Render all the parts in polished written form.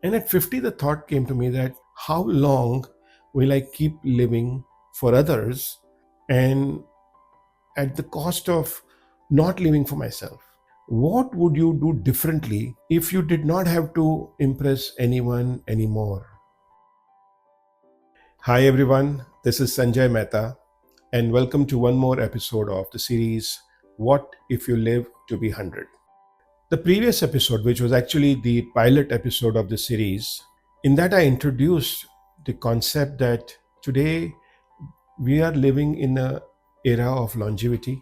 And at 50, the thought came to me that how long will I keep living for others and at the cost of not living for myself? What would you do differently if you did not have to impress anyone anymore? Hi, everyone. This is Sanjay Mehta, and welcome to one more episode of the series What If You Live to Be 100? The previous episode, which was actually the pilot episode of the series, in that I introduced the concept that today we are living in a era of longevity,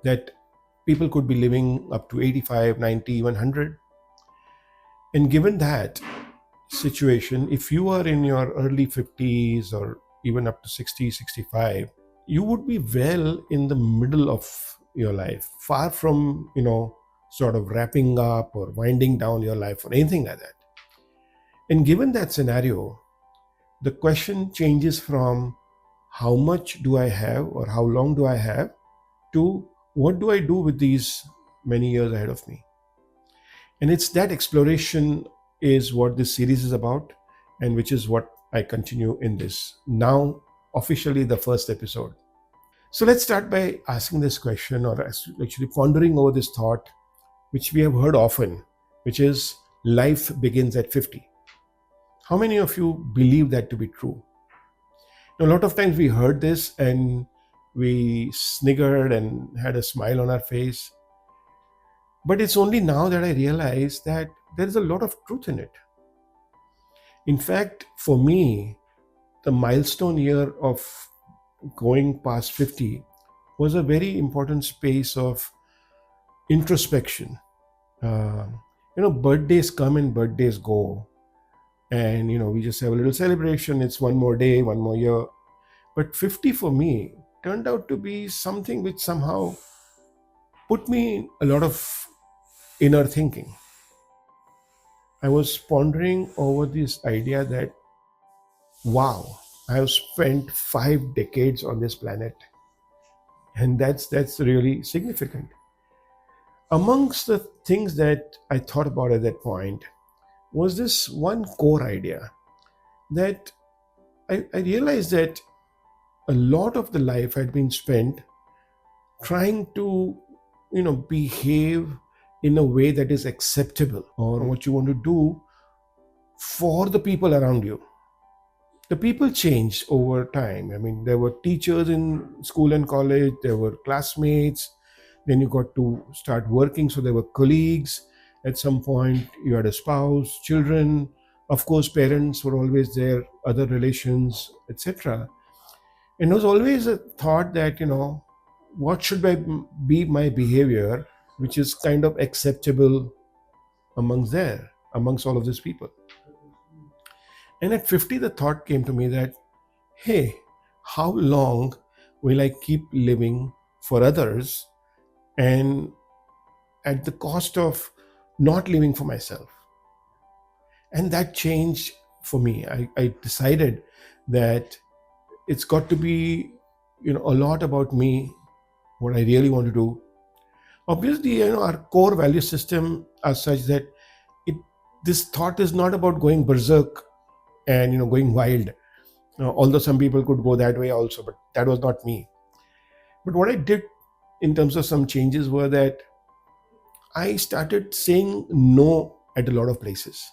that people could be living up to 85, 90, even 100. And given that situation, if you are in your early 50s or even up to 60, 65, you would be well in the middle of your life, far from, sort of wrapping up or winding down your life or anything like that. And given that scenario, the question changes from how much do I have or how long do I have to what do I do with these many years ahead of me? And it's that exploration is what this series is about, and which is what I continue in this now officially the first episode. So let's start by asking this question, or actually pondering over this thought, which we have heard often, which is life begins at 50. How many of you believe that to be true? Now, a lot of times we heard this and we sniggered and had a smile on our face. But it's only now that I realize that there is a lot of truth in it. In fact, for me, the milestone year of going past 50 was a very important space of introspection. Birthdays come and birthdays go. And, we just have a little celebration. It's one more day, one more year. But 50 for me turned out to be something which somehow put me in a lot of inner thinking. I was pondering over this idea that, wow, I have spent 5 decades on this planet. And that's really significant. Amongst the things that I thought about at that point was this one core idea that I realized that a lot of the life had been spent trying to, behave in a way that is acceptable, or what you want to do for the people around you. The people changed over time. I mean, there were teachers in school and college, there were classmates, then you got to start working, so there were colleagues. At some point, you had a spouse, children, of course, parents were always there, other relations, etc. And there was always a thought that, what should be my behavior, which is kind of acceptable amongst all of these people. And at 50, the thought came to me that, hey, how long will I keep living for others and at the cost of not living for myself? And that changed for me. I decided that it's got to be, a lot about me, what I really want to do. Obviously, our core value system are such that this thought is not about going berserk and going wild. Although some people could go that way also, but that was not me. But what I did in terms of some changes were that I started saying no at a lot of places,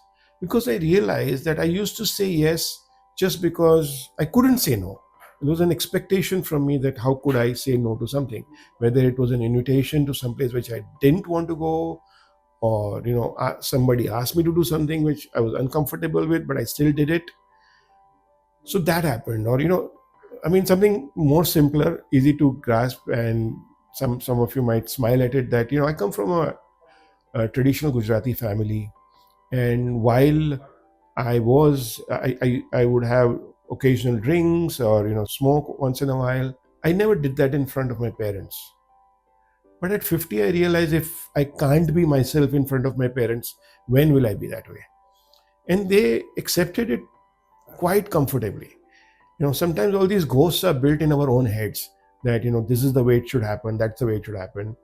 because I realized that I used to say yes just because I couldn't say no. There was an expectation from me that how could I say no to something, whether it was an invitation to some place which I didn't want to go, or somebody asked me to do something which I was uncomfortable with, but I still did it. So that happened. Or something more simpler, easy to grasp, and some of you might smile at it, that I come from a traditional Gujarati family, and while I would have occasional drinks or smoke once in a while, I never did that in front of my parents. But at 50, I realized if I can't be myself in front of my parents, when will I be that way? And they accepted it quite comfortably. Sometimes all these ghosts are built in our own heads, that this is the way it should happen, that's the way it should happen.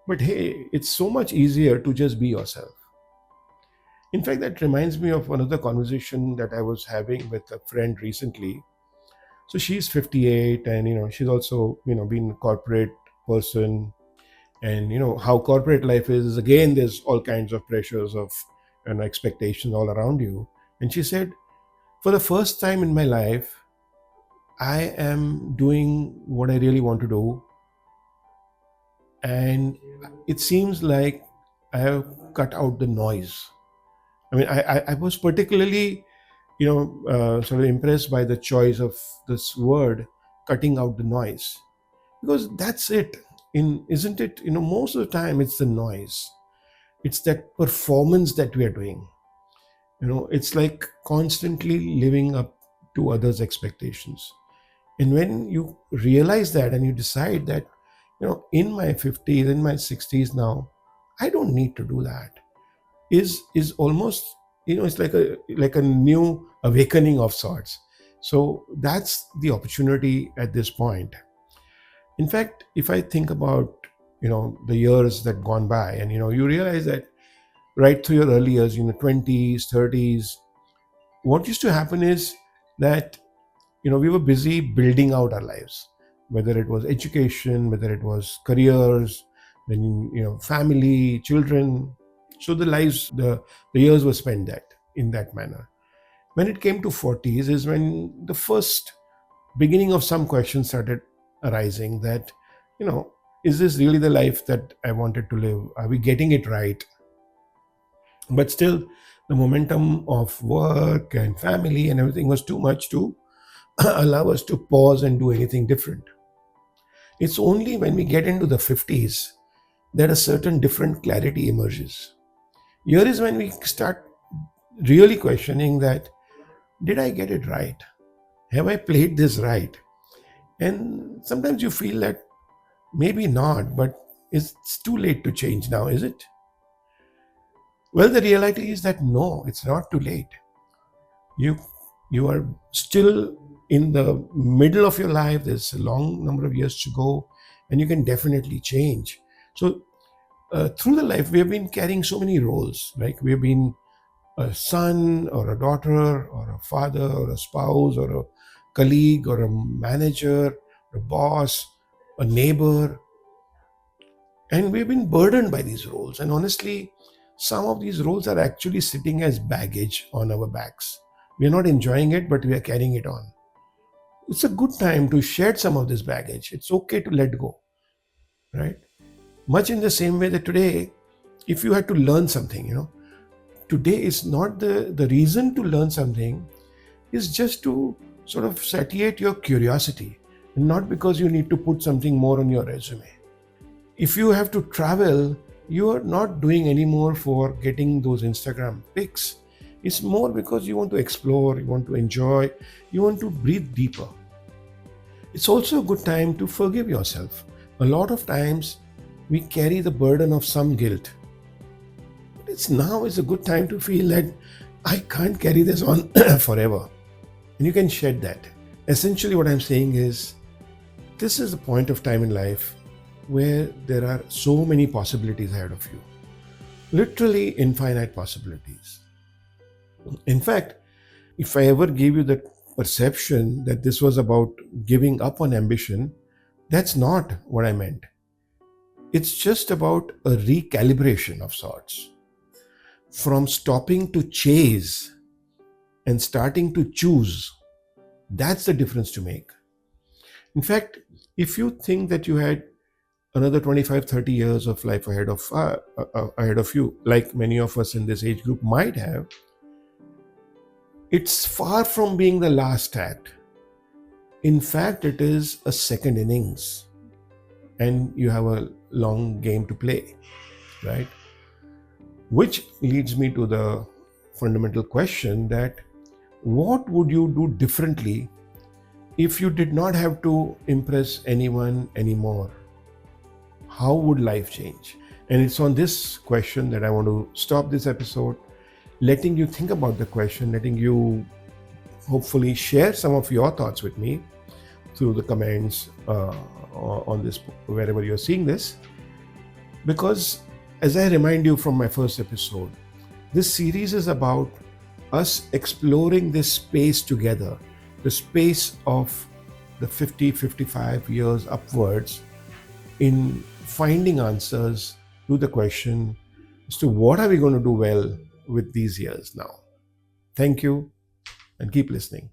But hey, it's so much easier to just be yourself. In fact, that reminds me of another conversation that I was having with a friend recently. So she's 58, and she's also been a corporate person. And how corporate life is, again, there's all kinds of pressures of expectations all around you. And she said, for the first time in my life, I am doing what I really want to do, and it seems like I have cut out the noise. I mean, I was particularly sort of impressed by the choice of this word, cutting out the noise, because that's it. Isn't it? Most of the time it's the noise. It's that performance that we are doing. It's like constantly living up to others' expectations. And when you realize that and you decide that, in my 50s, in my 60s now, I don't need to do that, is almost, it's like a new awakening of sorts. So that's the opportunity at this point. In fact, if I think about the years that gone by, and you realize that right through your early years, 20s, 30s, what used to happen is that we were busy building out our lives, whether it was education, whether it was careers, then family, children. So the years were spent that in that manner. When it came to 40s is when the first beginning of some questions started arising, that is this really the life that I wanted to live? Are we getting it right? But still, the momentum of work and family and everything was too much to allow us to pause and do anything different. It's only when we get into the 50s that a certain different clarity emerges. Here is when we start really questioning that, did I get it right? Have I played this right? And sometimes you feel that maybe not, but it's too late to change now, is it? Well, the reality is that no, it's not too late. You are still in the middle of your life. There's a long number of years to go, and you can definitely change. So through the life, we have been carrying so many roles. Like we have been a son or a daughter or a father or a spouse or a colleague or a manager, a boss, a neighbor. And we've been burdened by these roles. And honestly, some of these roles are actually sitting as baggage on our backs. We're not enjoying it, but we are carrying it on. It's a good time to shed some of this baggage. It's okay to let go, right? Much in the same way that today, if you had to learn something, today is not the reason to learn something, is just to sort of satiate your curiosity, and not because you need to put something more on your resume. If you have to travel, you are not doing any more for getting those Instagram pics. It's more because you want to explore, you want to enjoy, you want to breathe deeper. It's also a good time to forgive yourself. A lot of times we carry the burden of some guilt. Now is a good time to feel that I can't carry this on forever. And you can shed that. Essentially what I'm saying is, this is a point of time in life where there are so many possibilities ahead of you. Literally infinite possibilities. In fact, if I ever gave you the perception that this was about giving up on ambition, that's not what I meant. It's just about a recalibration of sorts. From stopping to chase and starting to choose, that's the difference to make. In fact, if you think that you had another 25, 30 years of life ahead of you, like many of us in this age group might have, it's far from being the last act. In fact, it is a second innings, and you have a long game to play, right? Which leads me to the fundamental question that, what would you do differently if you did not have to impress anyone anymore? How would life change? And it's on this question that I want to stop this episode, letting you think about the question, letting you hopefully share some of your thoughts with me through the comments on this, wherever you're seeing this. Because as I remind you from my first episode, This series is about us exploring this space together, the space of the 50, 55 years upwards, in finding answers to the question as to what are we going to do well with these years now. Thank you and keep listening.